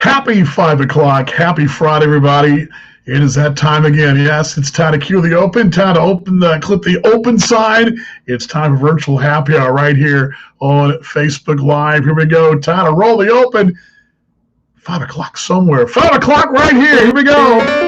Happy 5 o'clock. Happy Friday, everybody. It is that time again. Yes, it's time to cue the open, time to click the open sign. It's time for virtual happy hour right here on Facebook Live. Here we go. Time to roll the open. 5 o'clock somewhere. 5 o'clock right here. Here we go.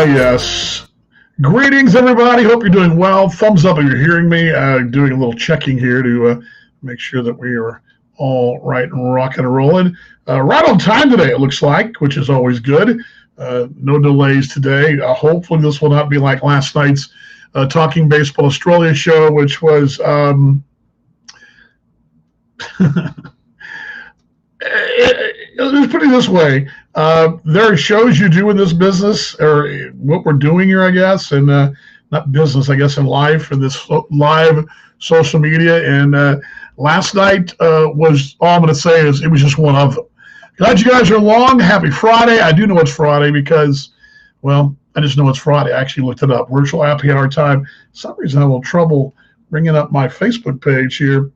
Yes. Greetings, everybody. Hope you're doing well. Thumbs up if you're hearing me. Doing a little checking here to make sure that we are all right and rocking and rolling. Right on time today, it looks like, which is always good. No delays today. Hopefully this will not be like last night's Talking Baseball Australia show, which was let's put it this way. There are shows you do in this business, or what we're doing here, I guess, and not business, I guess, in life, and this live social media. And last night was, all I'm going to say is it was just one of them. Glad you guys are along. Happy Friday. I do know it's Friday because, well, I just know it's Friday. I actually looked it up. Virtual happy hour time. For some reason, I have a little trouble bringing up my Facebook page here.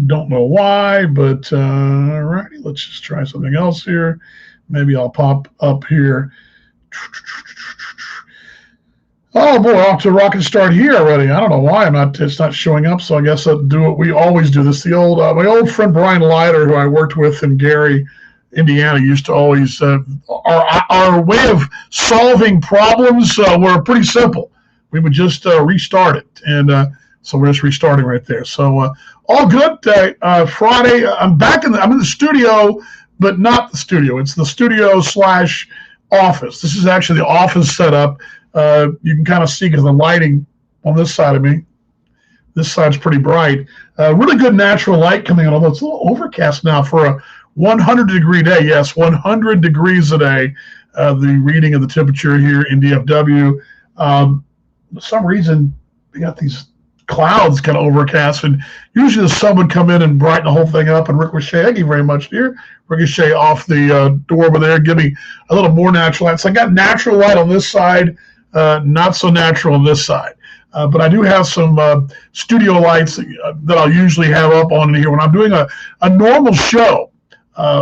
Don't know why, but all righty, let's just try something else here. Maybe I'll pop up here. Oh boy, off to a rocket start here already. I don't know why it's not showing up. So I guess I'll do what we always do. This my old friend Brian Leiter, who I worked with in Gary, Indiana, used to always our way of solving problems were pretty simple. We would just restart it, and so we're just restarting right there. So all good. Friday, I'm in the studio, but not the studio. It's the studio / office. This is actually the office setup. You can kind of see because the lighting on this side of me. This side's pretty bright. Really good natural light coming on, although it's a little overcast now for a 100-degree day. Yes, 100 degrees a day. The reading of the temperature here in DFW. For some reason, we got these clouds kind of overcast, and usually the sun would come in and brighten the whole thing up and ricochet. Thank you very much, dear. Ricochet off the door over there, give me a little more natural light. So I got natural light on this side, not so natural on this side. But I do have some studio lights that I'll usually have up on in here when I'm doing a normal show,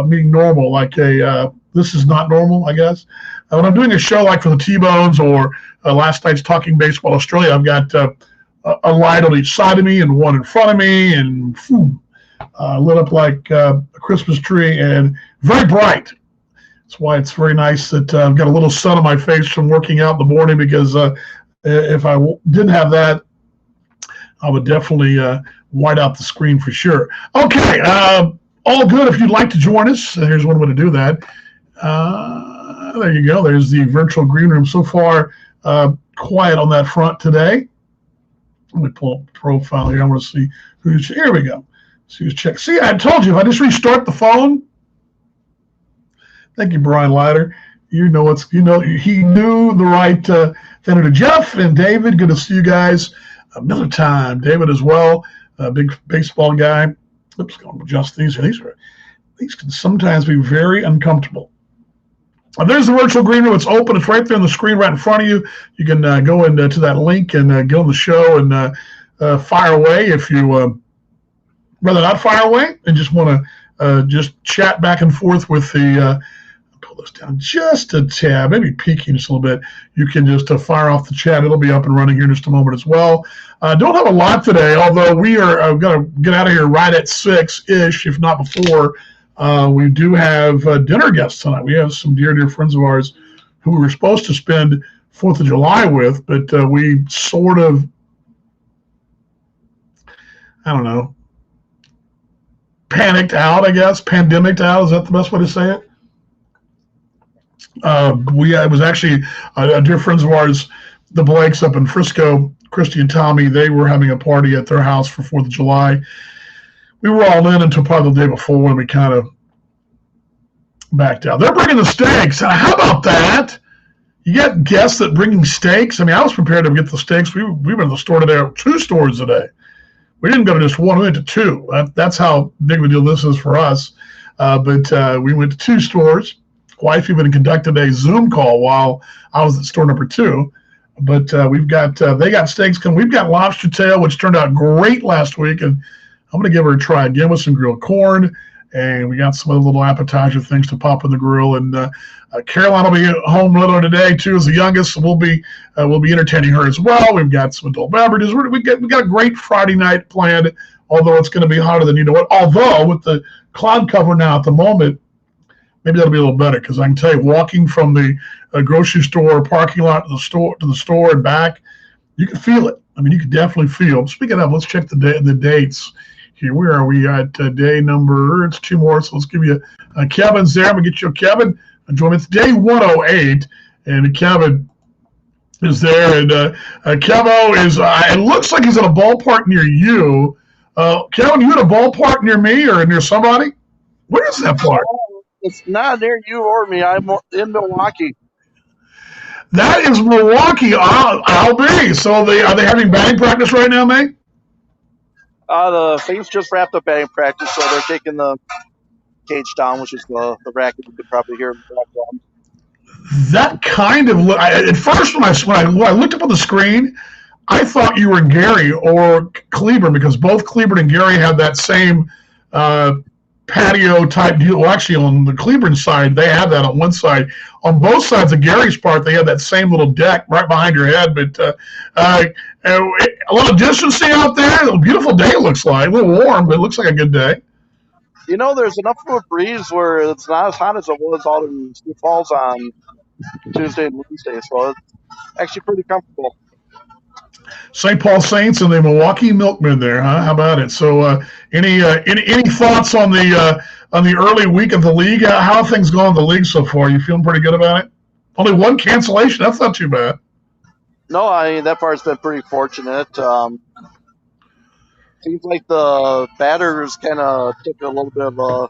meaning normal, like this is not normal, I guess. When I'm doing a show like for the T-Bones or last night's Talking Baseball Australia, I've got a light on each side of me and one in front of me, and lit up like a Christmas tree and very bright. That's why it's very nice that I've got a little sun on my face from working out in the morning, because if I didn't have that, I would definitely white out the screen for sure. Okay, all good. If you'd like to join us, here's one way to do that. There you go. There's the virtual green room. So far, quiet on that front today. Let me pull up the profile here. I want to see who's here. We go. See who's check. See, I told you if I just restart the phone. Thank you, Brian Leiter. He knew the right thing to Jeff and David. Good to see you guys. Another time, David as well. A big baseball guy. Oops, going to adjust these. These can sometimes be very uncomfortable. There's the virtual green room. It's open. It's right there on the screen right in front of you. You can go into that link and get on the show and fire away if you rather not fire away and just want to just chat back and forth with the pull this down just a tad, maybe peeking just a little bit. You can just fire off the chat. It'll be up and running here in just a moment as well. Don't have a lot today, although we are going to get out of here right at 6-ish, if not before. We do have dinner guests tonight. We have some dear friends of ours who we were supposed to spend 4th of July with, but we sort of, I don't know, panicked out, I guess. Pandemicked out, is that the best way to say it? It was actually dear friends of ours, the Blakes up in Frisco, Christy and Tommy. They were having a party at their house for 4th of July. We were all in until probably the day before, and we kind of backed out. They're bringing the steaks. How about that? You get guests that bringing steaks. I mean, I was prepared to get the steaks. We were in the store today, 2 stores today. we didn't go to just one, we went to two. That's how big of a deal this is for us. But we went to two stores. Wife even conducted a Zoom call while I was at store number 2. But we've got they got steaks coming. We've got lobster tail, which turned out great last week, and I'm going to give her a try again with some grilled corn. And we got some other little appetizer things to pop in the grill. And Caroline will be home later today too, as the youngest. So we'll be entertaining her as well. We've got some adult beverages. We got a great Friday night planned. Although it's going to be hotter than you know what. Although with the cloud cover now at the moment, maybe that'll be a little better, because I can tell you, walking from the grocery store parking lot to the store and back, you can feel it. I mean, you can definitely feel. Speaking of, let's check the dates here. Where are we at? Day number? It's 2 more. So let's give you Kevin's there. I'm gonna get you a Kevin. Join me. It's day 108, and Kevin is there. And Kevo is. It looks like he's at a ballpark near you. Kevin, you at a ballpark near me or near somebody? Where is that park? It's not near you or me. I'm in Milwaukee. That is Milwaukee. I'll be. So are they having batting practice right now, mate? The Saints just wrapped up batting practice, so they're taking the cage down, which is the racket you could probably hear in the background. That kind of at first when I looked up on the screen, I thought you were Gary or Cleburne, because both Cleburne and Gary have that same patio type deal. Well, actually, on the Cleburne side, they have that on one side. On both sides of Gary's part, they have that same little deck right behind your head. But a lot of distancing out there. A beautiful day, it looks like. A little warm, but it looks like a good day. You know, there's enough of a breeze where it's not as hot as it was out in Sioux Falls on Tuesday and Wednesday, so it's actually pretty comfortable. St. Paul Saints and the Milwaukee Milkmen there, huh? How about it? So, any thoughts on the early week of the league? How have things gone in the league so far? You feeling pretty good about it? Only one cancellation. That's not too bad. No, that part's been pretty fortunate. Seems like the batters kind of took a little bit of a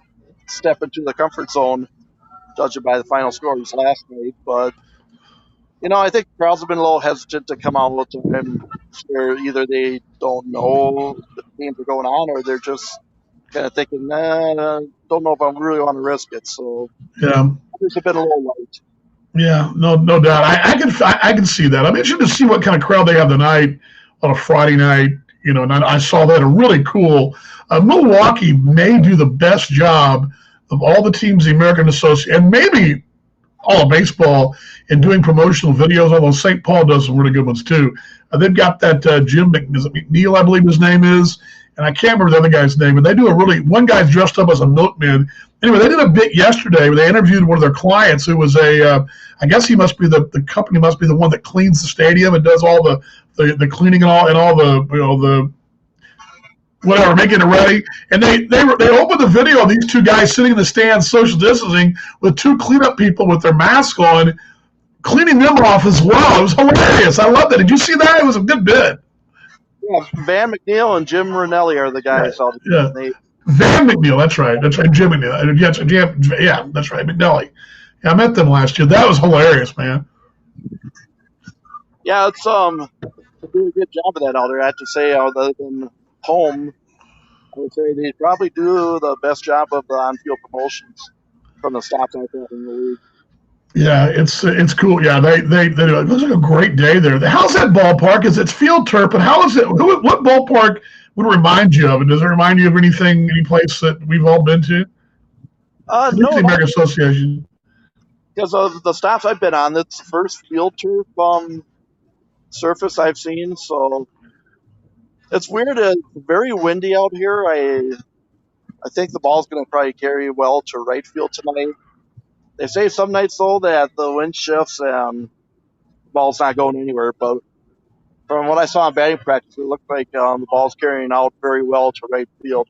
step into the comfort zone, judging by the final scores last night. But I think the crowds have been a little hesitant to come out and either they don't know the games are going on, or they're just kind of thinking, don't know if I really want to risk it. So yeah, it's been a little light. Yeah, no doubt. I can see that. I'm interested to see what kind of crowd they have tonight on a Friday night. And I saw that a really cool. Milwaukee may do the best job of all the teams in the American Association, and maybe all of baseball, in doing promotional videos, although St. Paul does some really good ones too. They've got that Jim McNeil, I believe his name is, and I can't remember the other guy's name, but they do one guy's dressed up as a milkman. Anyway, they did a bit yesterday where they interviewed one of their clients who was I guess he must be the company must be the one that cleans the stadium and does all the cleaning and all the whatever, making it ready. And they opened the video of these two guys sitting in the stands, social distancing, with 2 cleanup people with their masks on, cleaning them off as well. It was hilarious. I love that. Did you see that? It was a good bit. Yeah, Van McNeil and Jim Ranelli are the guys. Yeah. Van McNeil, that's right. Jim McNeil. Yeah, that's right. McNelly. Yeah, I met them last year. That was hilarious, man. Yeah, it's they do a good job of that out there. I have to say, other than home, I would say they probably do the best job of the on-field promotions from the stops out there in the league. Yeah, it's cool. Yeah, they do. It looks like a great day there. How's that ballpark? It's field turf, but how is it? What ballpark would it remind you of? And does it remind you of anything, any place that we've all been to? No, the American Association. Because of the stops I've been on, it's the first field turf surface I've seen. So it's weird. It's very windy out here. I think the ball's going to probably carry well to right field tonight. They say some nights, though, that the wind shifts and the ball's not going anywhere. But from what I saw in batting practice, it looked like the ball's carrying out very well to right field.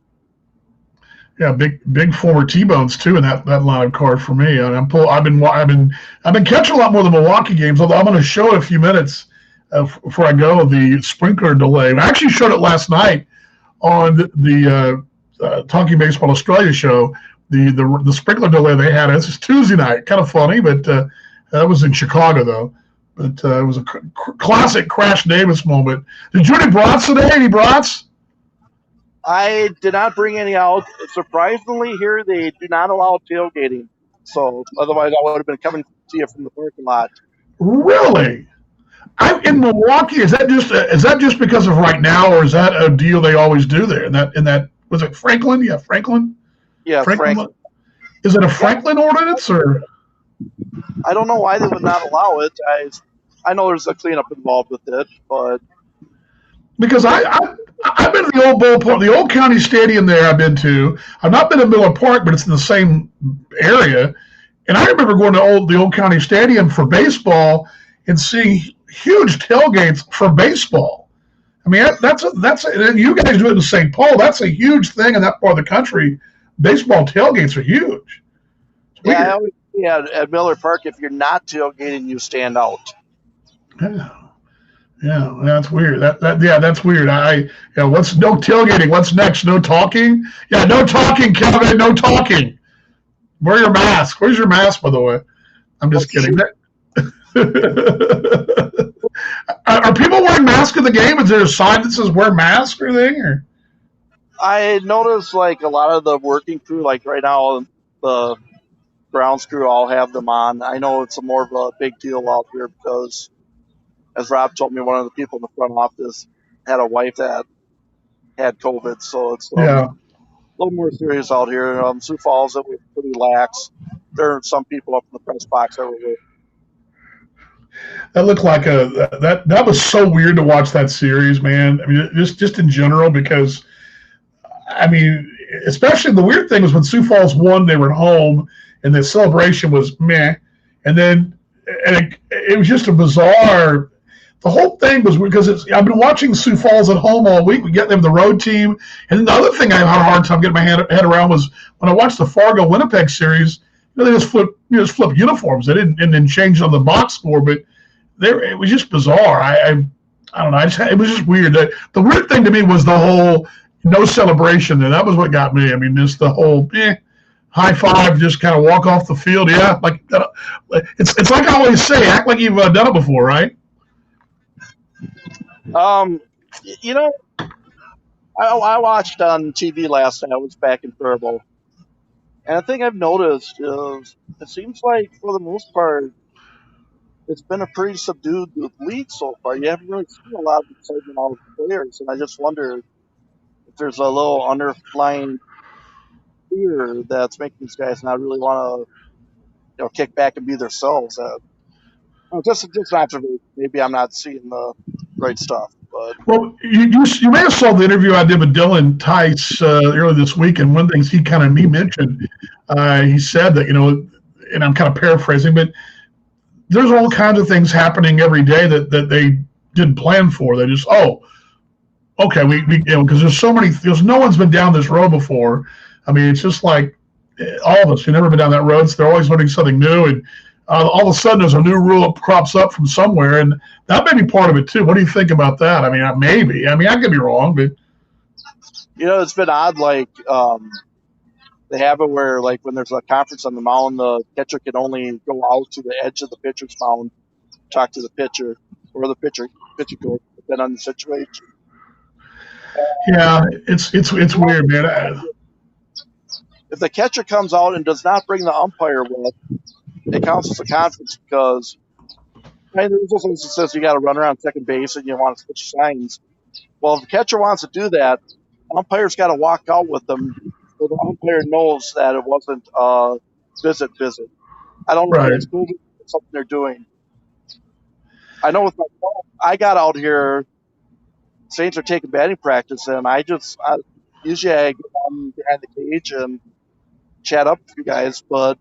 Yeah, big former T-Bones too in that line of card for me. And I've been catching a lot more of the Milwaukee games. Although I'm going to show in a few minutes before I go the sprinkler delay. I actually showed it last night on the Talking Baseball Australia show. The sprinkler delay they had. It's Tuesday night. Kind of funny, but that was in Chicago though. But it was a classic Crash Davis moment. Did you any brats today? Any brats? I did not bring any out. Surprisingly, here they do not allow tailgating. So otherwise, I would have been coming to you from the parking lot. Really? In Milwaukee, is that just because of right now, or is that a deal they always do there? In that was it Franklin? Yeah, Franklin. Yeah, Franklin. Is it a Franklin ordinance or? I don't know why they would not allow it. I know there's a cleanup involved with it, but Because I've been to the old ballpark, the old county stadium there. I've been to. I've not been to Miller Park, but it's in the same area. And I remember going to the old county stadium for baseball and seeing huge tailgates for baseball. I mean, and you guys do it in St. Paul. That's a huge thing in that part of the country. Baseball tailgates are huge. Yeah, I always see at Miller Park, if you're not tailgating, you stand out. Yeah, that's weird. That's weird. What's no tailgating? What's next? No talking? Yeah, no talking, Kevin. No talking. Wear your mask. Where's your mask, by the way? I'm just kidding. Are people wearing masks in the game? Is there a sign that says wear mask or anything? Or? I noticed like a lot of the working crew, like right now, the grounds crew all have them on. I know it's more of a big deal out here because, as Rob told me, one of the people in the front office had a wife that had COVID, so it's a little more serious out here. Sioux Falls, it was pretty lax. There are some people up in the press box over here. That looked like that was so weird to watch that series, man. I mean, just in general, because I mean, especially the weird thing was when Sioux Falls won, they were at home, and the celebration was meh, and then it was just a bizarre. The whole thing was because I've been watching Sioux Falls at home all week. We get them the road team, and then the other thing I had a hard time getting my head around was when I watched the Fargo Winnipeg series. They just flipped uniforms. They didn't change on the box score, but it was just bizarre. I don't know. It was just weird. The weird thing to me was the whole no celebration there. That was what got me. I mean, just the whole high five, just kind of walk off the field. Yeah, like it's like I always say, act like you've done it before, right? I watched on TV last night. I was back in Faribault. And the thing I've noticed is it seems like, for the most part, it's been a pretty subdued league so far. You haven't really seen a lot of excitement out of the players, and I just wonder if there's a little underlying fear that's making these guys not really want to, kick back and be themselves. Just an observation. Maybe I'm not seeing the right stuff. But well, you may have saw the interview I did with Dylan Tice earlier this week, and one of the things he mentioned, he said that, and I'm kind of paraphrasing, but there's all kinds of things happening every day that they didn't plan for. They just, okay, we because there's no one's been down this road before. I mean, it's just like all of us who've never been down that road, so they're always learning something new, and all of a sudden there's a new rule that crops up from somewhere, and that may be part of it too. What do you think about that? I mean, maybe. I mean, I could be wrong, but it's been odd. Like they have it where, like, when there's a conference on the mound, the catcher can only go out to the edge of the pitcher's mound, talk to the pitcher, or the pitcher coach, depending on the situation. Yeah, it's weird, man. If the catcher comes out and does not bring the umpire with, it counts as a conference because there's also instance that says you got to run around second base and you want to switch signs. Well, if the catcher wants to do that, the umpire's got to walk out with them so the umpire knows that it wasn't a visit. I don't know if it's something they're doing. I know with my phone, I got out here, Saints are taking batting practice, and usually I go down behind the cage and chat up with you guys, but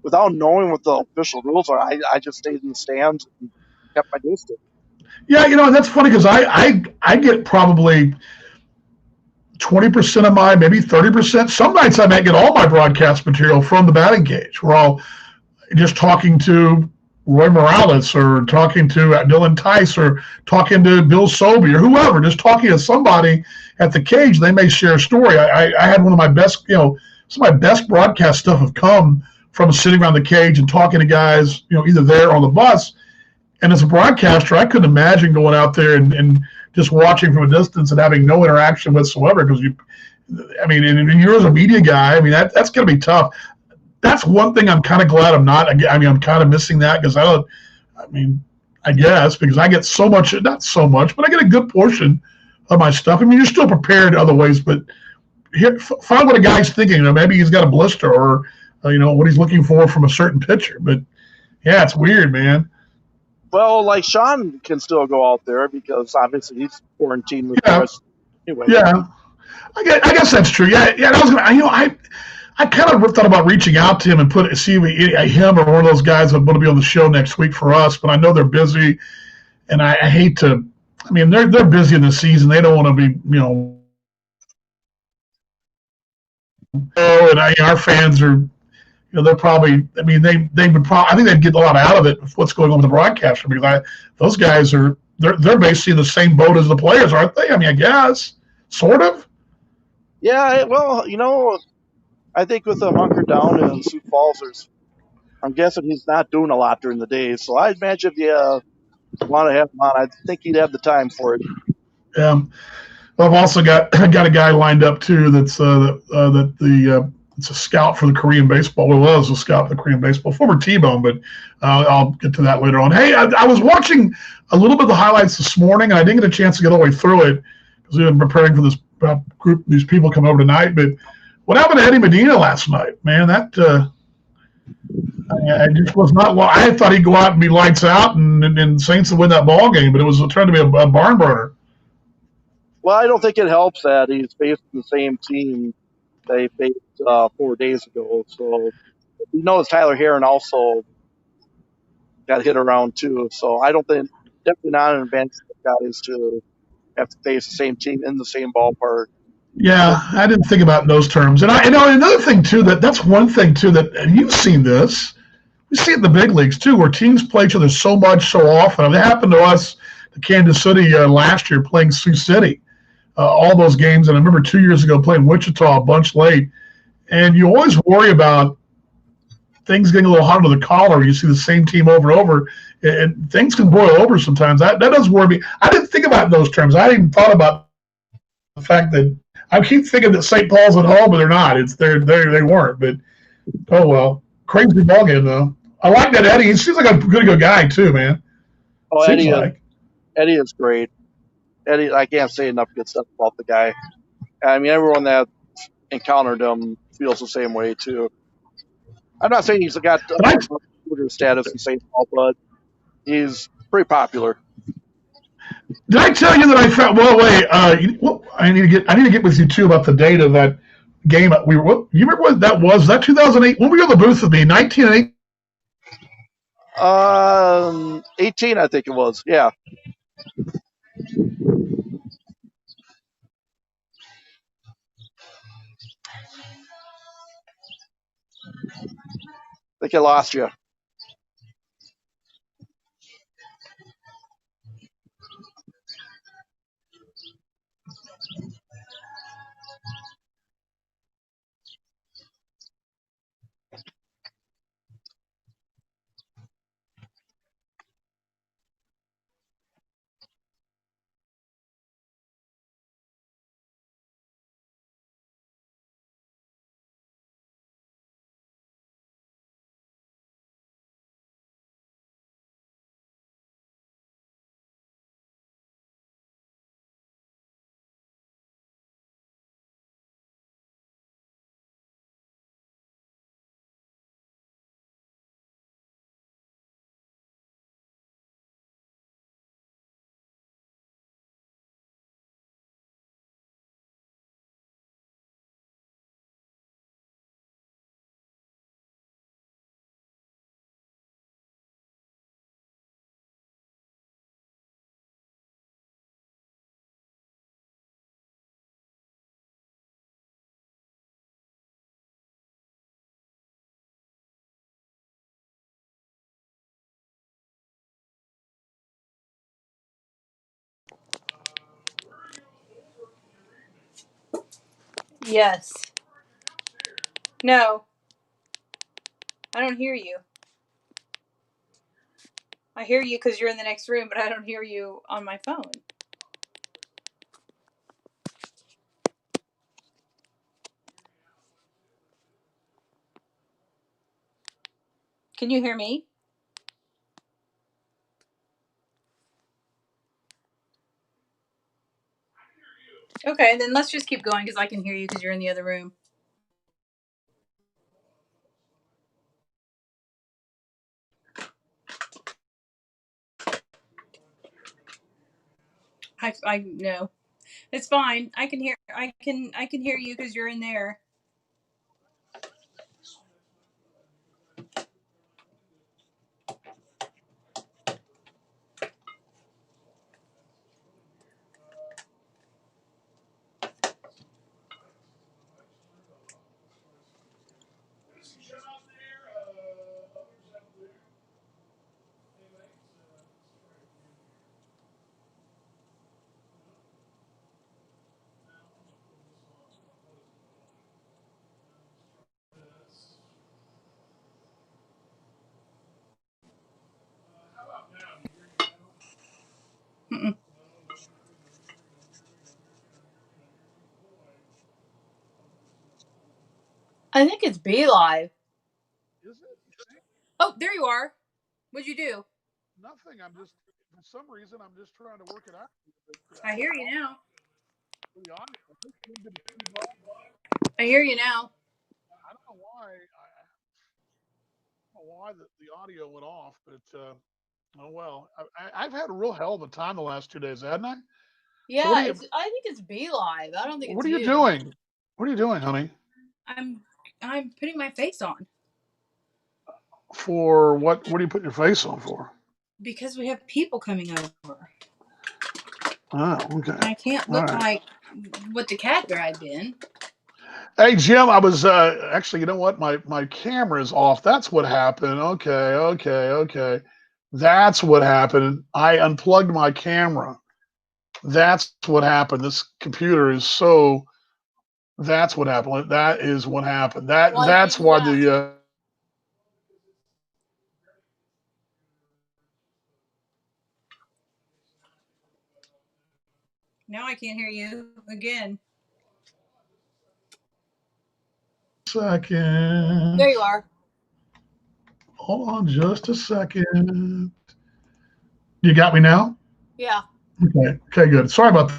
without knowing what the official rules are, I just stayed in the stands and kept my distance. Yeah, that's funny because I get probably 20% of my, maybe 30%. Some nights I might get all my broadcast material from the batting cage. We're all just talking to Roy Morales or talking to Dylan Tice or talking to Bill Sobey or whoever, just talking to somebody at the cage. They may share a story. I had one of my best, some of my best broadcast stuff have come from sitting around the cage and talking to guys, either there or on the bus. And as a broadcaster, I couldn't imagine going out there and just watching from a distance and having no interaction whatsoever. Because I mean, and you're as a media guy, I mean, that's going to be tough. That's one thing I'm kind of glad I'm not. I mean, I'm kind of missing that because I mean, I guess because I get so much, not so much, but I get a good portion of my stuff. I mean, you're still prepared other ways, but find what a guy's thinking. Maybe he's got a blister or, what he's looking for from a certain pitcher. But yeah, it's weird, man. Well, like Sean can still go out there because obviously he's quarantined with the Yeah, rest anyway. yeah. I guess that's true. Yeah, yeah. I was gonna, I kind of thought about reaching out to him and see if him or one of those guys that want to be on the show next week for us. But I know they're busy, and I hate to. I mean, they're busy in the season. They don't want to be, and our fans are, they're probably. I mean, they would probably. I think they'd get a lot out of it. What's going on with the broadcaster because those guys are they're basically in the same boat as the players, aren't they? I mean, I guess sort of. Yeah, well, I think with him hunkered down in Sioux Falls, I'm guessing he's not doing a lot during the day. So I imagine if you want to have him on, I think he'd have the time for it. I've also got a guy lined up too. It's a scout for the Korean baseball. Well, was a scout for the Korean baseball, former T-Bone, but I'll get to that later on. Hey, I was watching a little bit of the highlights this morning, and I didn't get a chance to get all the way through it because we've been preparing for this group, these people come over tonight. But what happened to Eddie Medina last night, man? That I just was not. Well, I thought he'd go out and be lights out, and Saints would win that ball game, but it was turned to be a barn burner. Well, I don't think it helps that he's facing the same team they faced 4 days ago. So he knows Tyler Herron also got hit around too. So I don't think, definitely not an advantage for guys to have to face the same team in the same ballpark. Yeah, I didn't think about it in those terms. And another thing too that's one thing too that, and you've seen this. We see it in the big leagues too, where teams play each other so much, so often. It happened to us, to Kansas City last year, playing Sioux City, all those games. And I remember 2 years ago playing Wichita a bunch late. And you always worry about things getting a little hot under the collar. You see the same team over and over, and things can boil over sometimes. That does worry me. I didn't think about it in those terms. I hadn't even thought about the fact that I keep thinking that St. Paul's at home, but they're not. They weren't. But oh well, crazy ball game though. I like that Eddie. He seems like a good guy too, man. Oh, Seems like. Eddie is great. Eddie, I can't say enough good stuff about the guy. I mean, everyone that encountered him feels the same way too. I'm not saying he's got Twitter status in St. Paul, but he's pretty popular. Did I tell you that I found? Well, wait. I need to get with you too about the date of that game. You remember what that was? Was that 2008? When were you on the booth with me? 1908. 18, I think it was. Yeah. I think I lost you. Yes. No. I don't hear you. I hear you because you're in the next room, but I don't hear you on my phone. Can you hear me? Okay, then let's just keep going because I can hear you because you're in the other room. I know. It's fine. I can hear you because you're in there. Mm-mm. I think it's Be Live. Is it? Oh, there you are. What'd you do? Nothing. I'm just, for some reason, I'm just trying to work it out. I hear you now. The audio, I hear you now. I don't know why. I don't know why the audio went off, but oh well. I've had a real hell of a time the last 2 days, hadn't I? So Yeah, I think it's Be Live. I don't think what it's are you you. doing? What are you doing, honey? I'm putting my face on For what? What are you putting your face on for? because we have people coming over. Oh, okay. I can't All look right. like what the cat dragged in. Hey Jim, I was actually, you know what? My camera is off. That's what happened. Okay. That's what happened. I unplugged my camera. That's what happened. This computer is so. That's what happened. That is what happened. Why That's do why that? the. Now I can't hear you again. Second. There you are. Hold on just a second. You got me now? Yeah. Okay. Okay, good. Sorry about that.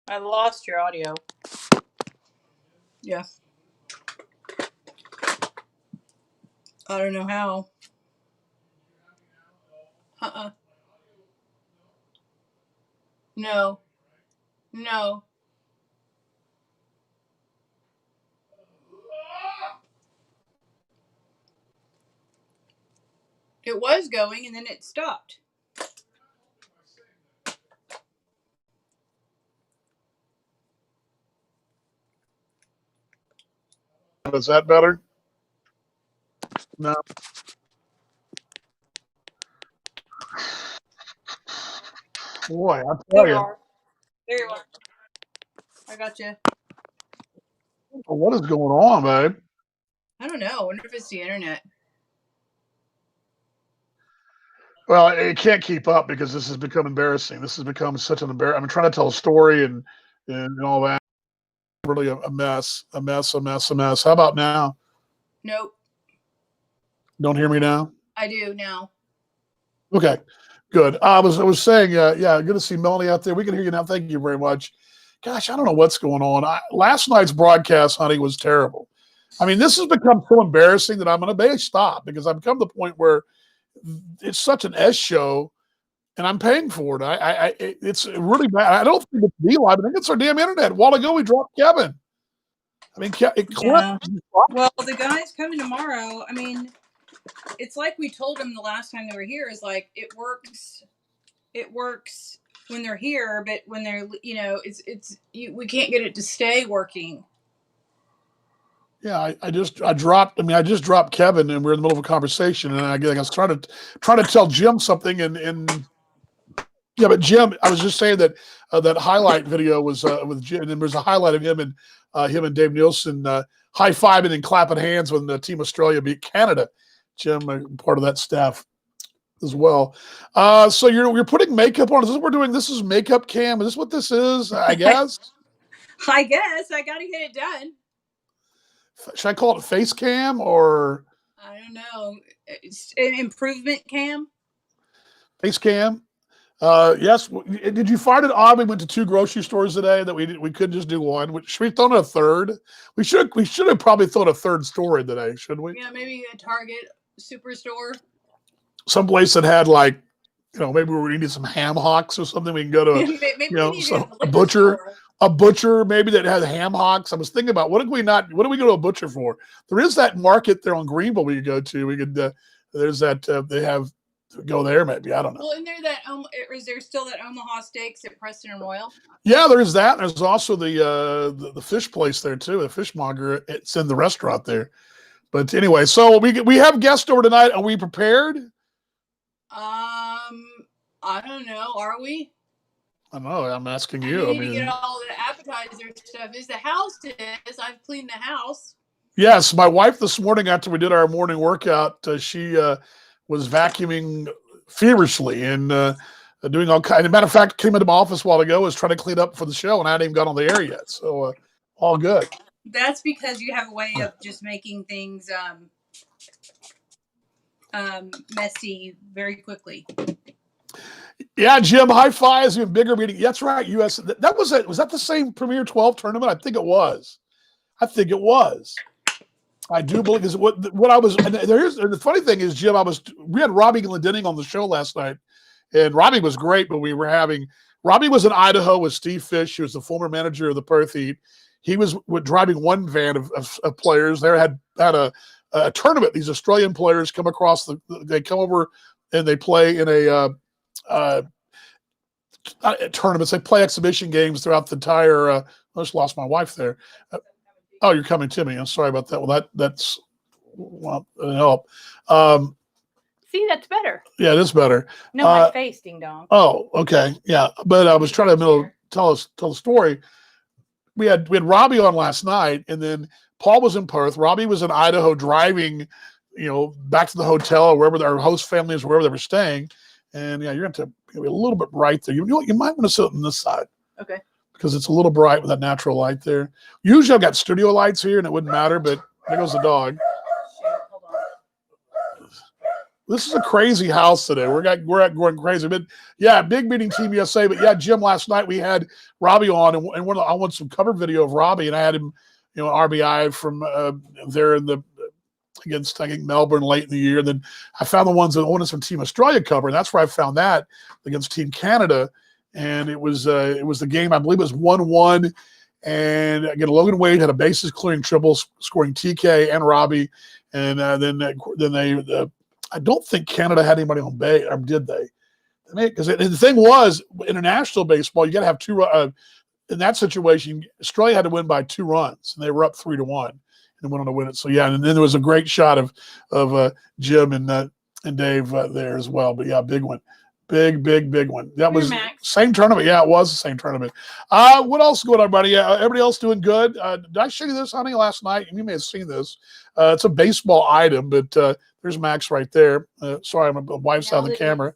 I lost your audio. Yeah. I don't know how. Uh-uh. No. No. It was going and then it stopped. Is that better? No. Boy, I There tell you you, are. There you are. I got you. what is going on, babe? I don't know. I wonder if it's the internet. Well, it can't keep up because this has become embarrassing. This has become such an embarrassment. I'm trying to tell a story and all that. Really a mess. How about now? Nope. Don't hear me now? I do now. Okay, good. I was saying, yeah, good to see Melanie out there. We can hear you now. Thank you very much. Gosh, I don't know what's going on. Last night's broadcast, honey, was terrible. I mean, this has become so embarrassing that I'm going to stop because I've come to the point where it's such an S show, and I'm paying for it. It's really bad. I don't think it's Beeline. I think it's our damn internet. A while ago, we dropped Kevin. I mean, it clipped. Yeah. Well, the guy's coming tomorrow. I mean, it's like we told him the last time they were here. Is like it works. It works when they're here, but when they're, we can't get it to stay working. Yeah, I just dropped Kevin, and we're in the middle of a conversation, and I was trying to tell Jim something, and yeah, but Jim, I was just saying that that highlight video was with Jim, and there's a highlight of him and Dave Nielsen high fiving and clapping hands when the Team Australia beat Canada. Jim, part of that staff as well. So you're putting makeup on. Is this what we're doing? This is makeup cam. Is this what this is? I guess. I guess I got to get it done. Should I call it face cam or? I don't know. It's an improvement cam. Face cam. Yes. Did you find it odd we went to 2 grocery stores today that we couldn't just do one? Should we throw in a third? We should have probably thrown a third store today, shouldn't we? Yeah, maybe a Target Superstore. Some place that had maybe we needed some ham hocks or something. We can go to a butcher. Store. A butcher maybe that has ham hocks. I was thinking about what do we go to a butcher for? There is that market there on Greenville we could go to. We could there's that they have to go there maybe. I don't know. Well, isn't there that is there still that Omaha Steaks at Preston and Royal? Yeah, there's that. There's also the fish place there too, the fishmonger. It's in the restaurant there. But anyway, so we have guests over tonight. Are we prepared? I don't know. Are we? I don't know. I'm asking you. I need to get all the appetizer stuff. Is the house is? I've cleaned the house. Yes, my wife this morning after we did our morning workout, she was vacuuming feverishly and doing all kinds. As a matter of fact, came into my office a while ago, was trying to clean up for the show, and I hadn't even got on the air yet. So all good. That's because you have a way of just making things messy very quickly. Yeah, Jim, high fives, even bigger meeting. That's right, US. That was it. Was that the same Premier 12 tournament? I think it was. I do believe is what I was. And the funny thing is, Jim, we had Robbie Glendenning on the show last night, and Robbie was great. But Robbie was in Idaho with Steve Fish, who was the former manager of the Perth Heat. He was driving one van of players. They had a tournament. These Australian players come across they come over and they play in tournaments. They play exhibition games throughout the entire. I just lost my wife there. Oh, you're coming to me. I'm sorry about that. Well, that's help. See, that's better. Yeah, it is better. No, my face, ding dong. Oh, okay, yeah. But I was trying to tell the story. We had Robbie on last night, and then Paul was in Perth. Robbie was in Idaho driving, back to the hotel or wherever their host family is, wherever they were staying. And yeah, you're going to be a little bit bright there. You might want to sit on this side. Okay. Because it's a little bright with that natural light there. Usually I've got studio lights here and it wouldn't matter, but there goes the dog. Hold on. This is a crazy house today. We're going crazy. But yeah, big meeting Team USA. But yeah, Jim, last night we had Robbie on, and I want some cover video of Robbie, and I had him, RBI from there against I think Melbourne late in the year. And then I found the ones from Team Australia cover, and that's where I found that against Team Canada. And it was the game, I believe it was 1-1. And again, Logan Wade had a bases clearing triple, scoring TK and Robbie. And then they I don't think Canada had anybody on base, or did they? Because the thing was, international baseball, you got to have 2. In that situation, Australia had to win by 2 runs, and they were up 3-1, and went on to win it. So yeah, and then there was a great shot of Jim and Dave there as well. But yeah, big one. Big one. That was same tournament. Yeah, it was the same tournament. What else is going on, buddy? Everybody else doing good? Did I show you this, honey, last night? You may have seen this. It's a baseball item, but there's Max right there. Sorry, my wife's out of the camera.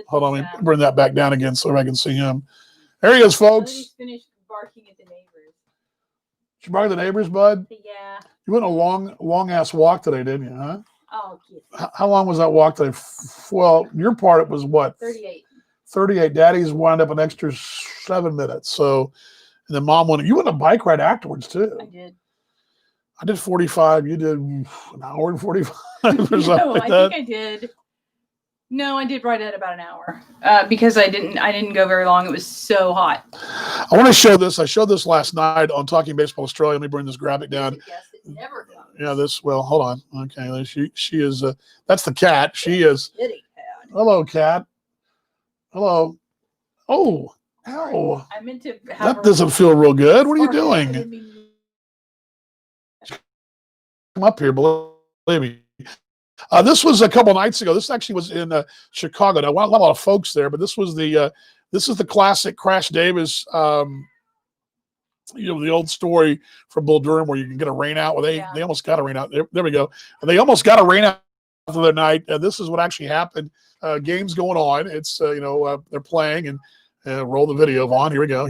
Hold on, let me bring that back down again so I can see him. There he is, folks. He's finished barking at the neighbors. Did you bark at the neighbors, bud? Yeah. You went a long ass walk today, didn't you? Huh? Oh, yes. How long was that walk today? Well, your part, it was what? 38. 38. Daddy's wound up an extra 7 minutes. So, and then Mom you went on a bike ride afterwards too. I did. I did 45. You did an hour and 45 or something like that. I think I did. No, I did ride it about an hour because I didn't go very long. It was so hot. I want to show this. I showed this last night on Talking Baseball Australia. Let me bring this graphic down. Never comes. Yeah, hold on. Okay, she is. That's the cat. She is. Kitty cat. Hello, cat. Hello. Oh, Ow. I meant to have That doesn't feel real good. What are you Sorry, I doing? didn't mean- Come up here, believe me. This was a couple nights ago. This actually was in Chicago. Now, not a lot of folks there, but this is the classic Crash Davis. The old story from Bull Durham where you can get a rain out. Well, they almost got a rain out. There we go. And they almost got a rain out the other night. This is what actually happened. Game's going on. It's they're playing and roll the video, Vaughn. Here we go.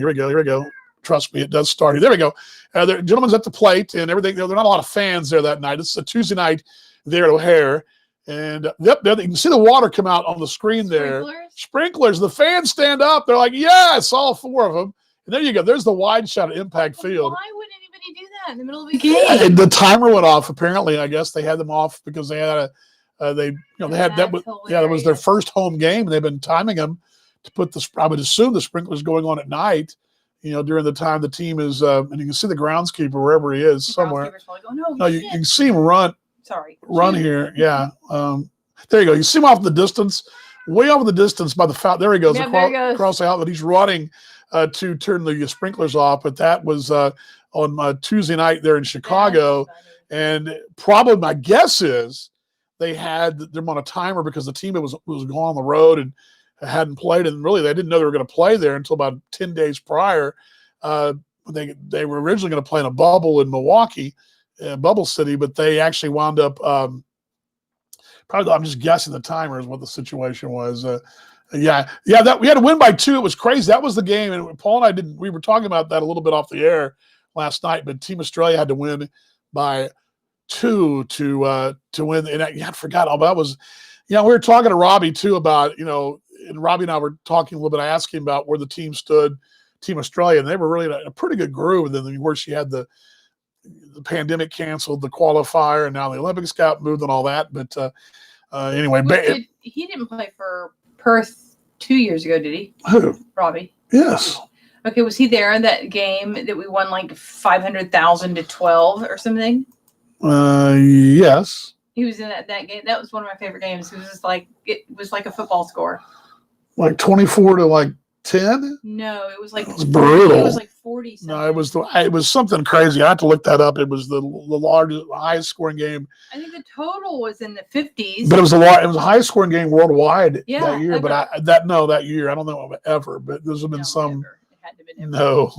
Trust me, it does start. There we go. The gentleman's at the plate and everything. There are not a lot of fans there that night. It's a Tuesday night there at O'Hare. And there you can see the water come out on the screen there. Sprinklers. The fans stand up. They're like, yes, all four of them. And there you go. There's the wide shot at Impact Field. Why would anybody do that in the middle of a game? Yeah, the timer went off. Apparently, I guess they had them off because they had that was their first home game. And they've been timing them to put I would assume the sprinklers going on at night. During the time the team is, and you can see the groundskeeper wherever he is somewhere. No, you can see him run. Sorry. Run here. Yeah. There you go. You see him off in the distance, way off in the distance by the foul. There he goes, across the outlet. He's running to turn the sprinklers off. But that was on Tuesday night there in Chicago. And probably my guess is they had them on a timer because the team was going on the road and hadn't played. And really, they didn't know they were going to play there until about 10 days prior. They were originally going to play in a bubble in Milwaukee, Bubble City, but they actually wound up probably, I'm just guessing the timer is what the situation was. We had to win by 2. It was crazy. That was the game. And Paul and I we were talking about that a little bit off the air last night, but Team Australia had to win by 2 to win. And I forgot all that was, we were talking to Robbie too about, and Robbie and I were talking a little bit. I asked him about where the team stood, Team Australia, and they were really in a pretty good groove. And then, of course, you had the pandemic canceled, the qualifier, and now the Olympics got moved and all that. But anyway. He didn't play for Perth 2 years ago, did he? Who? Robbie. Yes. Okay, was he there in that game that we won like 500,000 to 12 or something? Yes. He was in that game. That was one of my favorite games. It was like a football score. Like 24 to 10? No, it was like it was brutal. It was like 40 something. No, it was something crazy. I had to look that up. It was the largest, highest scoring game. I think the total was in the 50s. But it was a highest scoring game worldwide that year. Ever. But that year, I don't know ever. But there's been some. Never. It had to have been ever. No,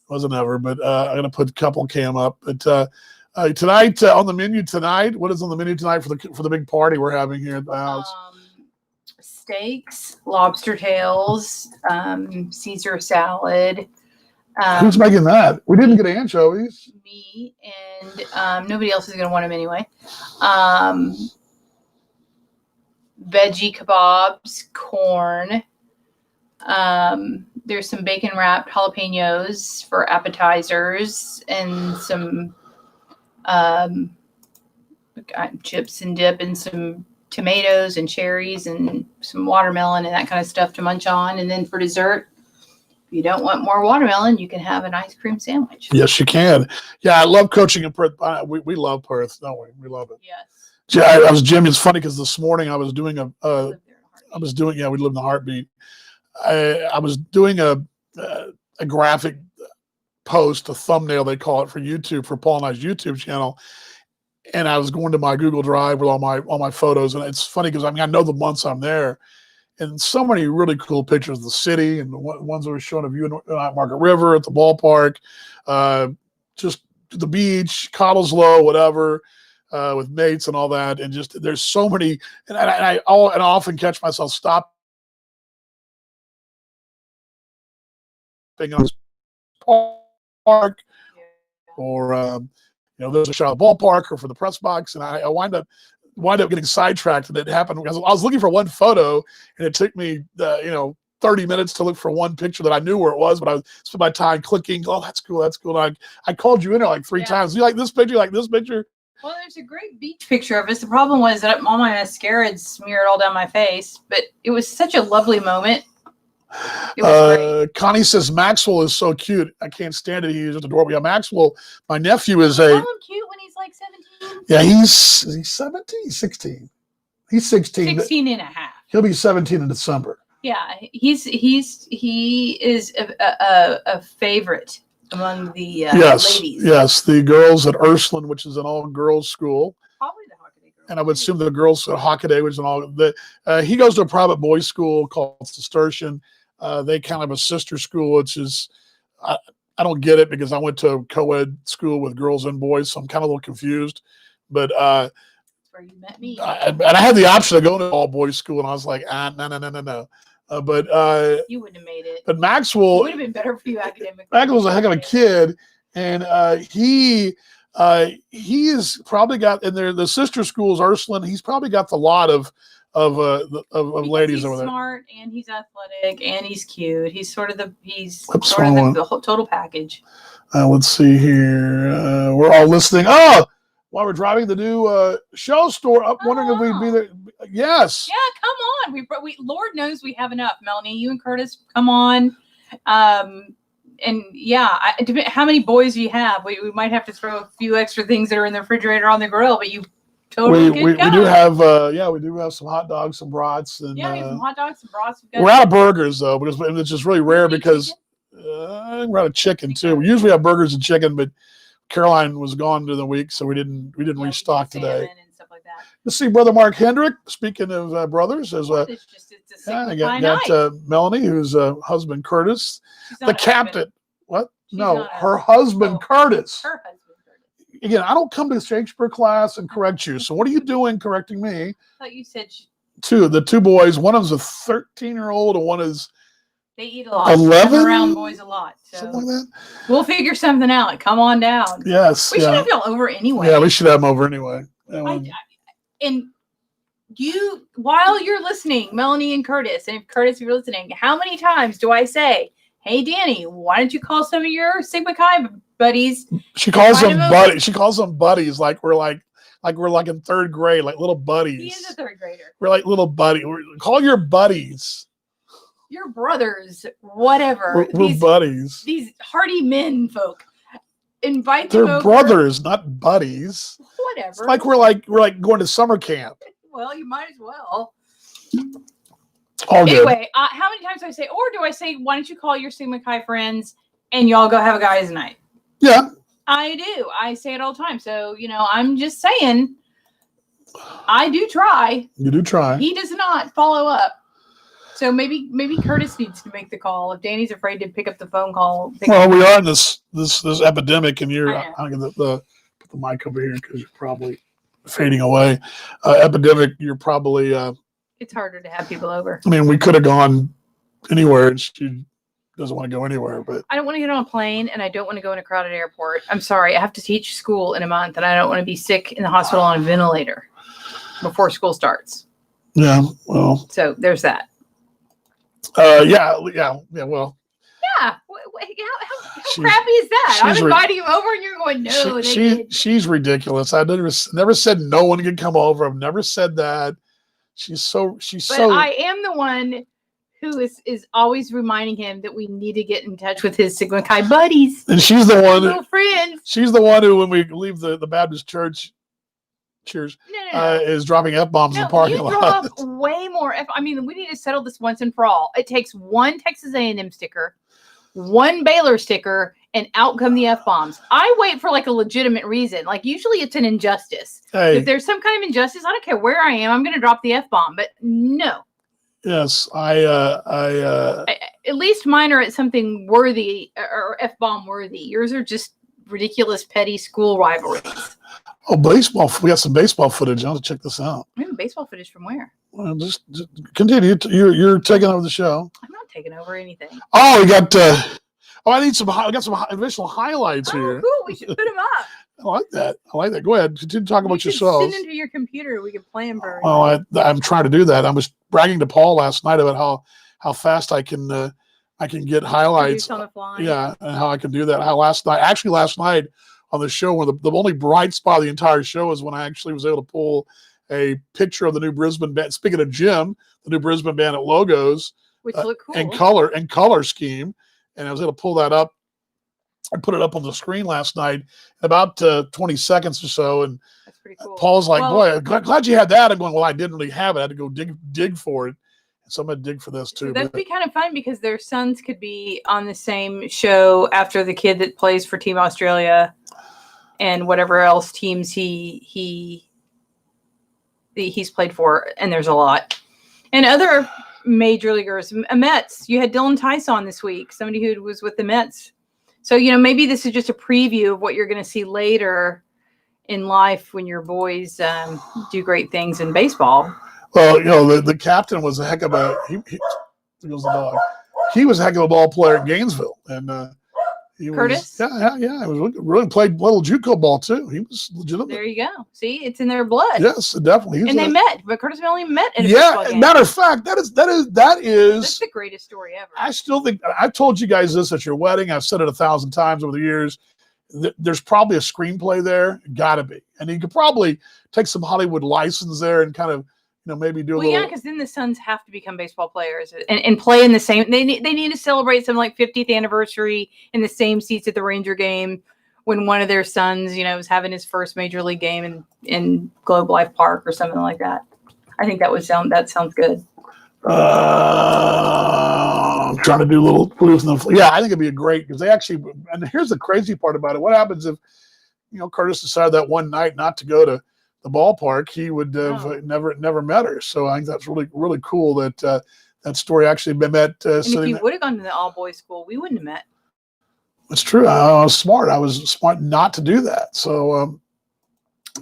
wasn't ever. But I'm gonna put a couple cam up. But tonight on the menu tonight, what is on the menu tonight for the big party we're having here at the house? Steaks, lobster tails, Caesar salad. Who's making that? We didn't get anchovies. Me, and nobody else is going to want them anyway. Veggie kebabs, corn. There's some bacon wrapped jalapenos for appetizers, and some chips and dip, and some tomatoes and cherries and some watermelon and that kind of stuff to munch on. And then for dessert, if you don't want more watermelon, you can have an ice cream sandwich. Yes, you can. Yeah, I love coaching in Perth. We love Perth, don't we? We love it. Yes. Jimmy, it's funny because this morning I was doing we live in the Heartbeat. I was doing a graphic post, a thumbnail they call it, for YouTube, for Paul and I's YouTube channel. And I was going to my Google Drive with all my photos, and it's funny because I know the months I'm there, and so many really cool pictures of the city, and the ones that were showing of you at Market River, at the ballpark, just the beach, Cottesloe, whatever, with mates and all that, and just there's so many, and I often catch myself stopping on this park, or there's a shot of the ballpark or for the press box, and I wind up getting sidetracked, and it happened because I was looking for one photo, and it took me 30 minutes to look for one picture that I knew where it was, but I spent my time clicking. Oh, that's cool. And I called you in there like 3 times. You like this picture? You like this picture? Well, there's a great beach picture of us. The problem was that all my mascara had smeared all down my face, but it was such a lovely moment. It was great. Connie says Maxwell is so cute. I can't stand it. He's just adorable. Yeah, Maxwell, my nephew is Call him cute when he's like 17. Yeah, he's 17? He's 16. He's 16. 16 and a half. He'll be 17 in December. Yeah, he is a favorite among the Yes, ladies. yes, the girls at Ursuline, which is an all-girls school, Probably the Hockaday girls. and I would assume the girls at Hockaday, which is an all. He goes to a private boys' school called Cistercian. They kind of have a sister school, which is I don't get it because I went to a co-ed school with girls and boys, so I'm kind of a little confused. But That's where you met me. and I had the option of going to all boys school, and I was like, no. But You wouldn't have made it. but It Maxwell would have been better for you academically. was a heck of a kid, and he has probably got in there the sister schools Ursuline. He's probably got the lot of Because ladies he's over there. smart and he's athletic and he's cute. He's sort of the Oops, wrong one. the whole total package. Let's see here. We're all listening. Oh, while we're driving the new show store, I'm wondering if we'd be there. Yes. Yeah, come on. We Lord knows we have enough. Melanie, you and Curtis, come on. And yeah, how many boys do you have? We might have to throw a few extra things that are in the refrigerator on the grill, but you totally We do have we do have some hot dogs, some brats, and we have some hot dogs, some brats. we're out of burgers though, because it's just really rare because we're out of chicken too. We usually have burgers and chicken, but Caroline was gone during the week, so we didn't restock today. And stuff like that. Let's see, Brother Mark Hendrick. Speaking of brothers, as It's a I signifying got night. Melanie, who's husband Curtis, She's the not a captain. husband. What? She's No, not a- her husband Oh, Curtis. Her husband. Curtis. Again, I don't come to Shakespeare class and correct you. So what are you doing correcting me? I thought you said The two boys. One of them's a 13-year-old, and one is they eat a lot. 11? I'm around boys a lot. something So like that. we'll figure something out. Come on down. Yes. We should Yeah. have y'all over anyway. Yeah, we should have them over anyway. And you, while you're listening, Melanie and Curtis, and if Curtis, if you're listening, how many times do I say, "Hey, Danny, why don't you call some of your Sigma Chi buddies?" She calls them Invite 'em over. buddies. She calls them buddies, like we're in third grade, like little He buddies. is a third grader. We're like little buddy. Call your buddies. Your brothers, whatever. We're buddies. These hardy men folk. Invite them They're over. brothers, not buddies. Whatever. It's like we're like going to summer camp. Well, you might as well. All good. Anyway, how many times do I say, or do I say, why don't you call your Sigma Chi friends and y'all go have a guys' night? Yeah. I do. I say it all the time. So, I'm just saying, I do try. You do try. He does not follow up. So maybe Curtis needs to make the call. If Danny's afraid to pick up the phone call. Well, we are in this epidemic, and you're. I know. I'll get put the mic over here because you're probably fading away. Epidemic. You're probably. It's harder to have people over. I mean, we could have gone anywhere, and she doesn't want to go anywhere. But I don't want to get on a plane, and I don't want to go in a crowded airport. I'm sorry. I have to teach school in a month, and I don't want to be sick in the hospital on a ventilator before school starts. yeah, well, So there's that. yeah. Well, Yeah. How She's- crappy is that? I'm she's inviting him over, and you're going, no. she's ridiculous. I never said no one can come over. I've never said that. But I am the one who is always reminding him that we need to get in touch with his Sigma Chi buddies, and she's the one. little friends. She's the one who, when we leave the Baptist church, cheers, No. is dropping F-bombs in the parking you lot. drop way more. I mean, we need to settle this once and for all. It takes one Texas A&M sticker, one Baylor sticker, and out come the F-bombs. I wait for like a legitimate reason. Like usually it's an injustice. Hey, If there's some kind of injustice, I don't care where I am. I'm going to drop the F-bomb. But no, yes, at least mine are at something worthy or F-bomb worthy. Yours are just ridiculous, petty school rivalries. baseball. We got some baseball footage. I'll have to check this out. We have baseball footage from where? Well, just continue. You're taking over the show. I'm not taking over anything. Oh, we got. I need some. I got some additional highlights Oh, here. cool. We should put them up. I like that. Go ahead. Continue to talk about You yourselves. can send them to your computer. We can play them for. Well, I'm trying to do that. I was bragging to Paul last night about how fast I can get highlights. produce on the fly. Yeah, and how I can do that. Last night on the show, when the only bright spot of the entire show is when I actually was able to pull a picture of the new Brisbane band. Speaking of Jim, the new Brisbane band at logos Which look cool. and color scheme, and I was able to pull that up. I put it up on the screen last night, about 20 seconds or so, and That's pretty cool. Paul's like, Well- "Boy, glad you had that." I'm going, "Well, I didn't really have it. I had to go dig for it." So I'm gonna dig for this too. That'd be kind of fun because their sons could be on the same show after the kid that plays for Team Australia and whatever else teams he's played for, and there's a lot. And other major leaguers, Mets. You had Dylan Tice on this week, somebody who was with the Mets. So maybe this is just a preview of what you're going to see later in life when your boys do great things in baseball. Well, the captain was a heck of a he was a dog. He was a heck of a ball player at Gainesville, and Curtis? He was really played little JUCO ball too. He was legitimate. There you go. See, it's in their blood. Yes, definitely. And they met, but Curtis only met at a baseball game. Matter of fact, that's That's the greatest story ever. I still think I've told you guys this at your wedding. I've said it 1,000 times over the years. There's probably a screenplay there. Got to be, and you could probably take some Hollywood license there and kind of maybe do a little. Yeah, because then the Suns have to become baseball players and play in the same. They need to celebrate some 50th anniversary in the same seats at the Ranger game when one of their sons, was having his first major league game in Globe Life Park or something like that. I think that sounds good. I'm trying to do a little clues in the. Yeah, I think it'd be great because they actually. And here's the crazy part about it. What happens if, Curtis decided that one night not to go to the ballpark? He would have never met her. So I think that's really, really cool that that story actually been met. And if you would have gone to the all boys school, we wouldn't have met. It's true. I was smart. I was smart not to do that. So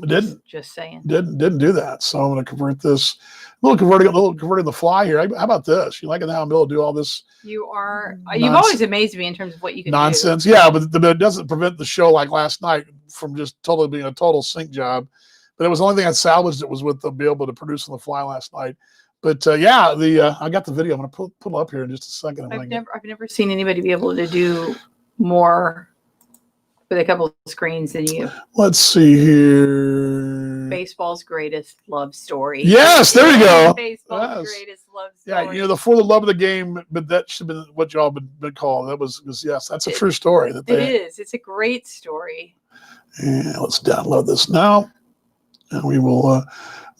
I didn't. Just saying. Didn't do that. So I'm going to convert this. A little converting the fly here. How about this? You like how I'm able to do all this? You are. You've always amazed me in terms of what you can nonsense. do. Yeah, but it doesn't prevent the show like last night from just totally being a total sync job. But it was the only thing I salvaged. It was with the be able to produce on the fly last night. But I got the video. I'm going to put it up here in just a second. I've never seen anybody be able to do more with a couple of screens than you. Let's see here. Baseball's greatest love story. Yes, there you go. Baseball's greatest love story. Yeah, for the love of the game, but that should have been what y'all been called. That was yes, that's a true story. It is. It's a great story. Yeah, let's download this now, and we will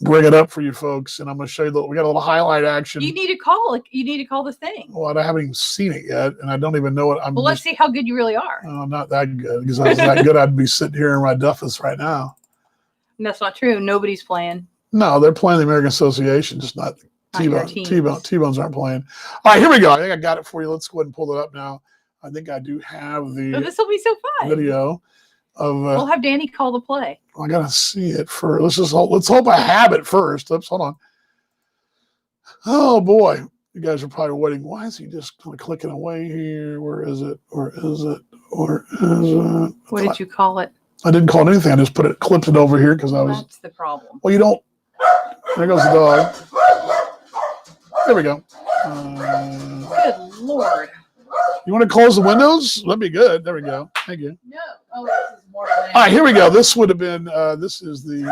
bring it up for you folks. And I'm going to show you we got a little highlight action. You need to call. You need to call the thing. Well, I haven't even seen it yet, and I don't even know what I'm. Well, let's see how good you really are. I'm not that good because if I was that good, I'd be sitting here in my duffus right now. And that's not true. Nobody's playing. No, they're playing the American Association, just not T-Bone. T-Bones aren't playing. All right, here we go. I think I got it for you. Let's go ahead and pull it up now. I think I do have the this will be so fun. Video of. We'll have Danny call the play. I gotta see it first. Let's hope I have it first. Hold on. Oh boy, you guys are probably waiting. Why is he just kind of clicking away here? Where is it? What did you call it? I didn't call it anything. I just clipped it over here because I was. That's the problem. Well, you don't. There goes the dog. There we go. Good Lord. You want to close the windows? That'd be good. There we go. Thank you. No. Oh, this is Mortal Enemy. All right, here we go. This would have been. This is the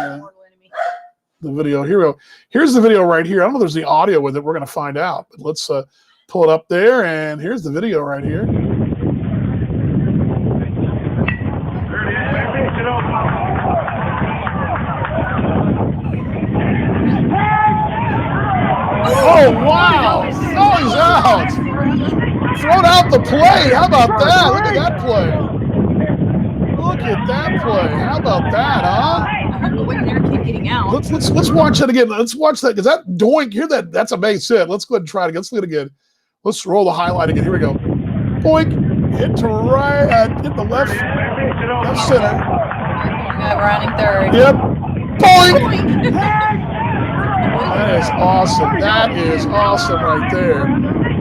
video. Here we go. Here's the video right here. I don't know if there's the audio with it. We're going to find out. But let's pull it up there, and here's the video right here. Oh, wow. Oh, he's out. Thrown out the play. How about that? Look at that play. Look at that play. How about that, huh? Getting out. Let's watch that again. Let's watch that because that doink, hear that? That's a base hit. Let's go ahead and try it again. Let's do it again. Let's roll the highlight again. Here we go. Boink. Hit to right. Hit the left center. Running third. Yep. Boink. That is awesome. That is awesome right there.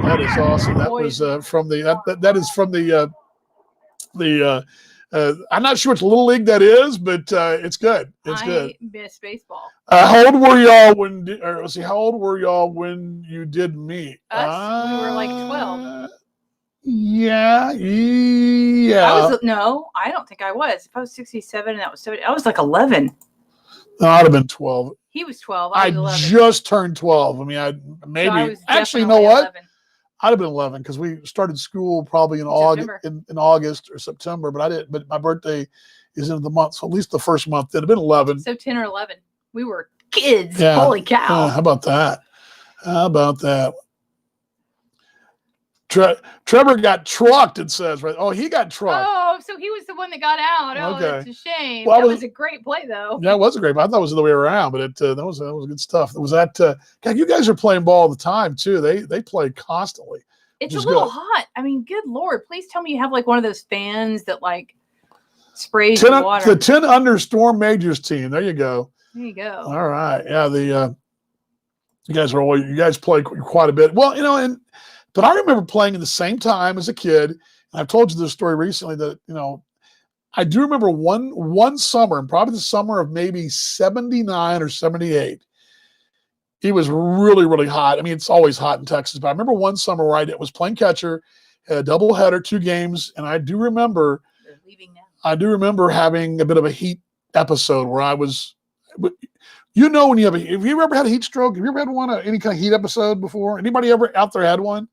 That is awesome. That was from the that is from the I'm not sure which little league that is, but it's good. It's good. I miss baseball. How old were y'all when? Let's see. How old were y'all when you did meet? Us? We were like 12. Yeah. No, I don't think I was. If I was 67 and that was 70, I was like 11. No, I'd have been 12. He was 12. I was 11. Just turned 12. I mean, I actually, you know what? 11. I'd have been 11 because we started school probably in August or September, but I didn't. But my birthday is in the month, so at least the first month it'd have been 11. So 10 or 11. We were kids. Yeah. Holy cow! How about that? How about that? Trevor got trucked, it says, right? Oh, he got trucked. Oh, so he was the one that got out. Oh, Okay. that's a shame. Well, That was a great play, though. Yeah, it was a great. I thought it was the other way around, but that was good stuff. Was that? God, you guys are playing ball all the time too. They play constantly. It's which a is little good. hot. I mean, good Lord. Please tell me you have like one of those fans that like sprays 10, the water. the 10 under Storm Majors team. There you go. There you go. All right. Yeah. You guys play quite a bit. Well, but I remember playing at the same time as a kid. And I've told you this story recently that, I do remember one summer, and probably the summer of maybe 79 or 78. It was really, really hot. I mean, it's always hot in Texas, but I remember one summer where I was playing catcher, had a doubleheader, 2 games, and I do remember They're leaving now. I do remember having a bit of a heat episode where I was, when you have have you ever had a heat stroke? Have you ever had any kind of heat episode before? Anybody ever out there had one?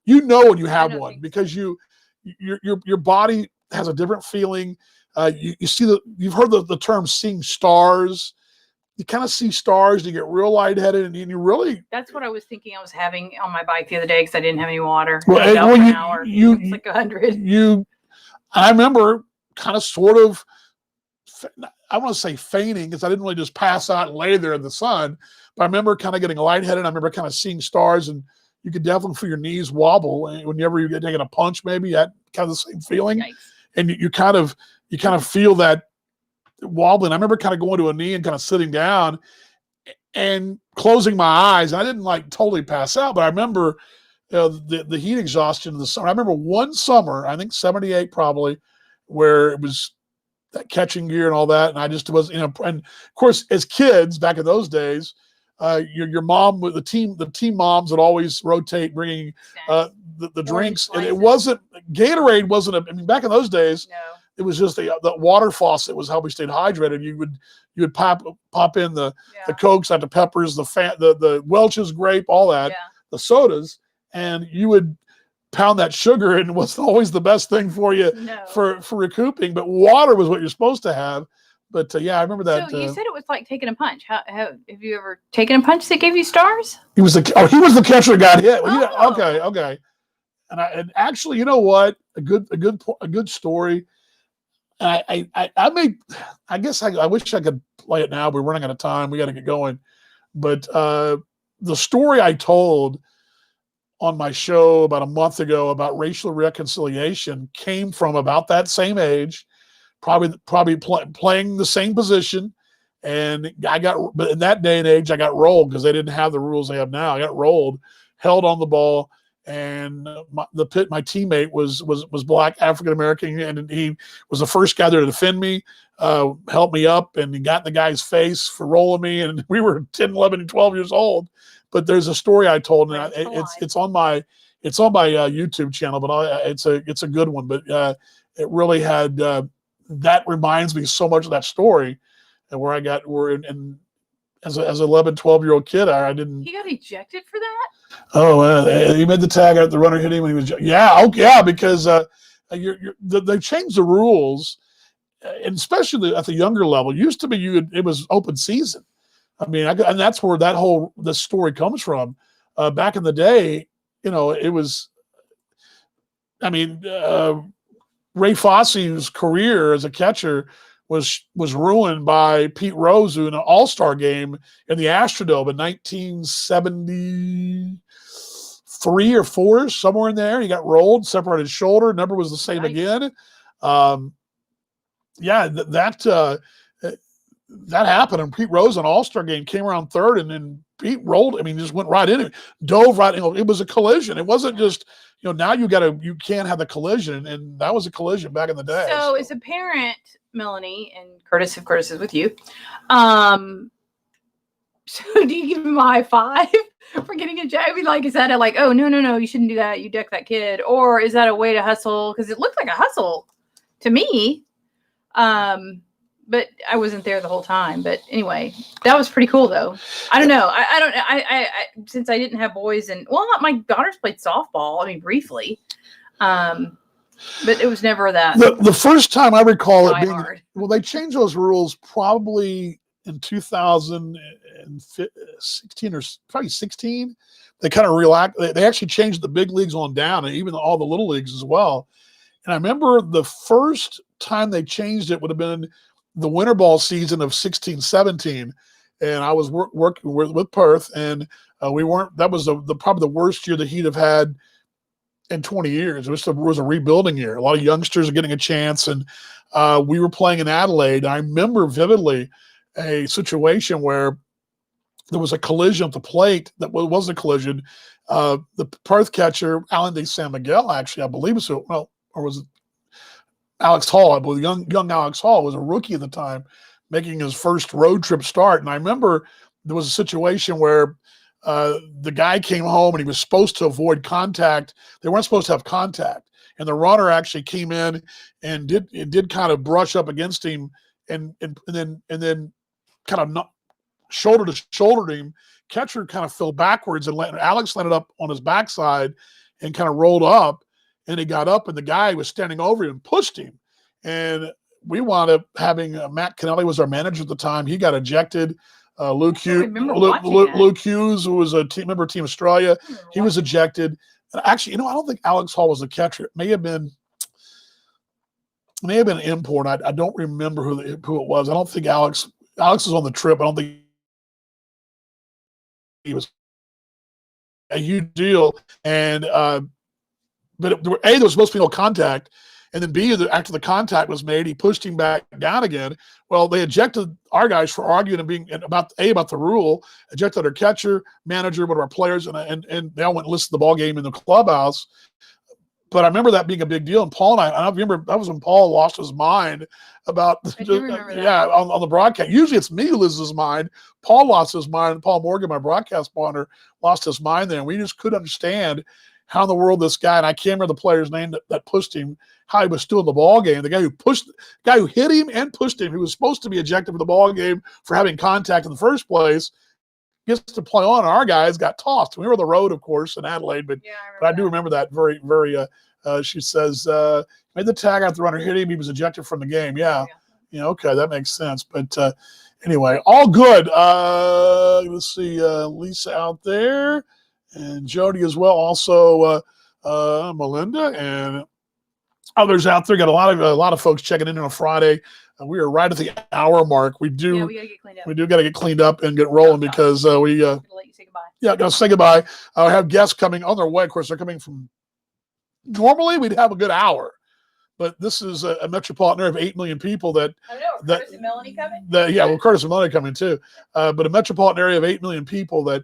When you have one because your body has a different feeling. You see you've heard the term seeing stars. You kind of see stars, you get real lightheaded, and you really. That's what I was thinking I was having on my bike the other day because I didn't have any water. Well, I was out for an hour. It's like 100. I remember kind of sort of, I want to say fainting because I didn't really just pass out and lay there in the sun, but I remember kind of getting lightheaded. I remember kind of seeing stars, and you could definitely feel your knees wobble. And whenever you get taking a punch, maybe you had kind of the same feeling. Yikes. And you kind of feel that wobbling. I remember kind of going to a knee and kind of sitting down and closing my eyes. I didn't like totally pass out, but I remember the heat exhaustion of the summer. I remember one summer, I think 78 probably, where it was that catching gear and all that. And I just was, and of course, as kids back in those days, your mom with the team moms would always rotate bringing the drinks. And it wasn't, Gatorade wasn't, back in those days, No. it was just the water faucet was how we stayed hydrated. You would pop in the Cokes, the Peppers, the Welch's grape, all that, the sodas, and you would pound that sugar, and it wasn't always the best thing for you for recouping. But water was what you're supposed to have. But I remember that. So you said it was like taking a punch. Have you ever taken a punch that gave you stars? He was the catcher that got hit. Oh. Okay. And actually, you know what? A good story. I guess I wish I could play it now. We're running out of time. We got to get going. But the story I told on my show about a month ago about racial reconciliation came from about that same age, probably playing the same position. And but in that day and age, I got rolled because they didn't have the rules they have now. I got rolled, held on the ball. And my teammate was Black, African American, and he was the first guy there to defend me, help me up, and he got in the guy's face for rolling me. And we were 10, 11, and 12 years old. But there's a story I told, and it's on my YouTube channel, but it's a good one. But it really had that reminds me so much of that story, and where as an 11, 12-year-old kid, I didn't. He got ejected for that? Oh, he made the tag out. The runner hit him when he was. Because they changed the rules, and especially at the younger level. Used to be it was open season. And that's where this story comes from. Back in the day, it was. Ray Fosse's career as a catcher was ruined by Pete Rose in an All-Star game in the Astrodome in 1973 or 4, somewhere in there. He got rolled, separated his shoulder. Number was the same again. That happened. And Pete Rose in an All-Star game came around third, and then Pete rolled. Just went right in it, dove right in. It was a collision. It wasn't just. Now you can't have the collision, and that was a collision back in the day. So as a parent, Melanie, and Curtis, of course, is with you. So do you give him a high five for getting ejected? Is that oh, no, you shouldn't do that. You deck that kid. Or is that a way to hustle? Because it looked like a hustle to me. But I wasn't there the whole time. But anyway, that was pretty cool, though. I don't know. I since I didn't have boys, and my daughters played softball. Briefly, but it was never that. The first time I recall it being hard. They changed those rules probably in 2016 or probably 16. They kind of they actually changed the big leagues on down, and even all the little leagues as well. And I remember the first time they changed it would have been the winter ball season of 16-17. And I was working with Perth, and we weren't. That was probably the worst year the Heat have had in 20 years. It was a rebuilding year. A lot of youngsters are getting a chance, and we were playing in Adelaide. I remember vividly a situation where there was a collision at the plate that wasn't a collision. The Perth catcher, Alan de San Miguel, actually, I believe it was, or was it Alex Hall? I believe young Alex Hall was a rookie at the time, making his first road trip start. And I remember there was a situation where the guy came home and he was supposed to avoid contact. They weren't supposed to have contact. And the runner actually came in and did kind of brush up against him and then kind of shoulder to shoulder him. Catcher kind of fell backwards and Alex landed up on his backside and kind of rolled up, and he got up and the guy was standing over him and pushed him. And we wound up having Matt Kennelly was our manager at the time. He got ejected. Luke Hughes, who was a member of Team Australia, he was ejected. And actually, I don't think Alex Hall was the catcher. It may have been an import. I don't remember who it was. I don't think Alex was on the trip. I don't think he was a huge deal. And but there was supposed to be no contact. And then B, after the contact was made, he pushed him back down again. Well, they ejected our guys for arguing and being about the rule, ejected our catcher, manager, one of our players, and they all went and listened to the ball game in the clubhouse. But I remember that being a big deal. And Paul and I remember that was when Paul lost his mind about on the broadcast. Usually it's me who loses his mind. Paul lost his mind. Paul Morgan, my broadcast partner, lost his mind there. And we just couldn't understand how in the world this guy, and I can't remember the player's name that pushed him, how he was still in the ball game. The guy who hit him and pushed him, who was supposed to be ejected from the ball game for having contact in the first place, gets to play on. And our guys got tossed. We were on the road, of course, in Adelaide, but I do remember that very, very. She says, made the tag after the runner hit him. He was ejected from the game. Yeah. Okay, that makes sense. But anyway, all good. Let's see, Lisa out there. And Jody as well, also Melinda and others out there. Got a lot of folks checking in on a Friday. We are right at the hour mark. We do got to get cleaned up and get rolling because we. Let you say goodbye. Yeah, gotta say goodbye. I have guests coming on their way. Of course, they're coming from. Normally, we'd have a good hour, but this is a metropolitan area of 8 million people that. I don't know. Curtis and Melanie coming? Curtis and Melanie coming too. But a metropolitan area of 8 million people that.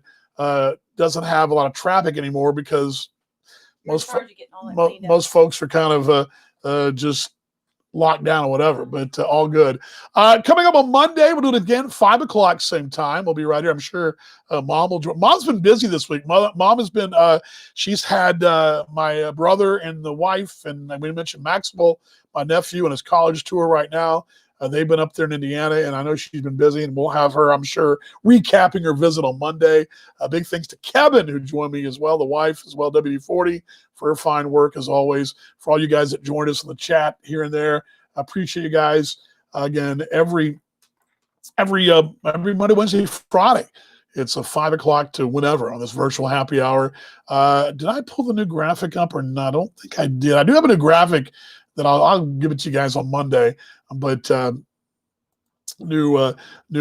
Doesn't have a lot of traffic anymore because most folks are kind of just locked down or whatever, but all good. Coming up on Monday, we'll do it again, 5 o'clock, same time. We'll be right here. I'm sure Mom will join. Mom's been busy this week. Mom has been, she's had my brother and the wife, and we mentioned Maxwell, my nephew, and his college tour right now. They've been up there in Indiana, and I know she's been busy, and we'll have her, I'm sure, recapping her visit on Monday. Big thanks to Kevin, who joined me as well, the wife as well, WD-40, for her fine work, as always. For all you guys that joined us in the chat here and there, I appreciate you guys. Again, every Monday, Wednesday, Friday, it's a 5 o'clock to whenever on this virtual happy hour. Did I pull the new graphic up or not? I don't think I did. I do have a new graphic that I'll give it to you guys on Monday. But new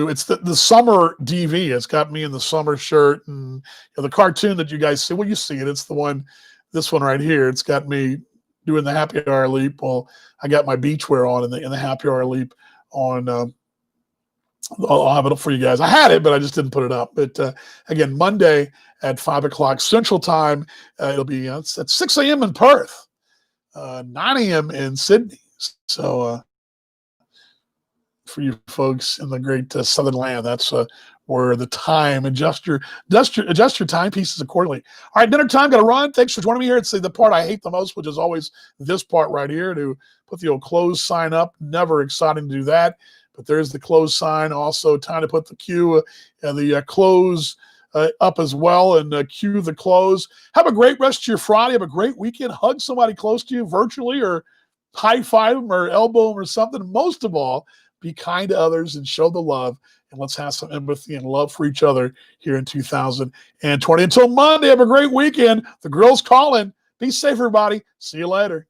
it's the summer DV. It's got me in the summer shirt and the cartoon that you guys see. Well, you see it. It's this one right here. It's got me doing the happy hour leap. Well, I got my beach wear on in the happy hour leap on. I'll have it up for you guys. I had it, but I just didn't put it up. But again, Monday at 5 o'clock Central Time. It'll be it's at 6 a.m. in Perth, 9 a.m. in Sydney. So. For you folks in the great southern land, that's where the time adjust your timepieces accordingly. All right, dinner time, got to run. Thanks for joining me here. It's the part I hate the most, which is always this part right here, to put the old close sign up. Never exciting to do that, but there's the close sign. Also, time to put the cue, the close up as well, and cue the close. Have a great rest of your Friday. Have a great weekend. Hug somebody close to you virtually, or high five them, or elbow them, or something. Most of all, be kind to others and show the love. and let's have some empathy and love for each other here in 2020. Until Monday, have a great weekend. The girl's calling. Be safe, everybody. See you later.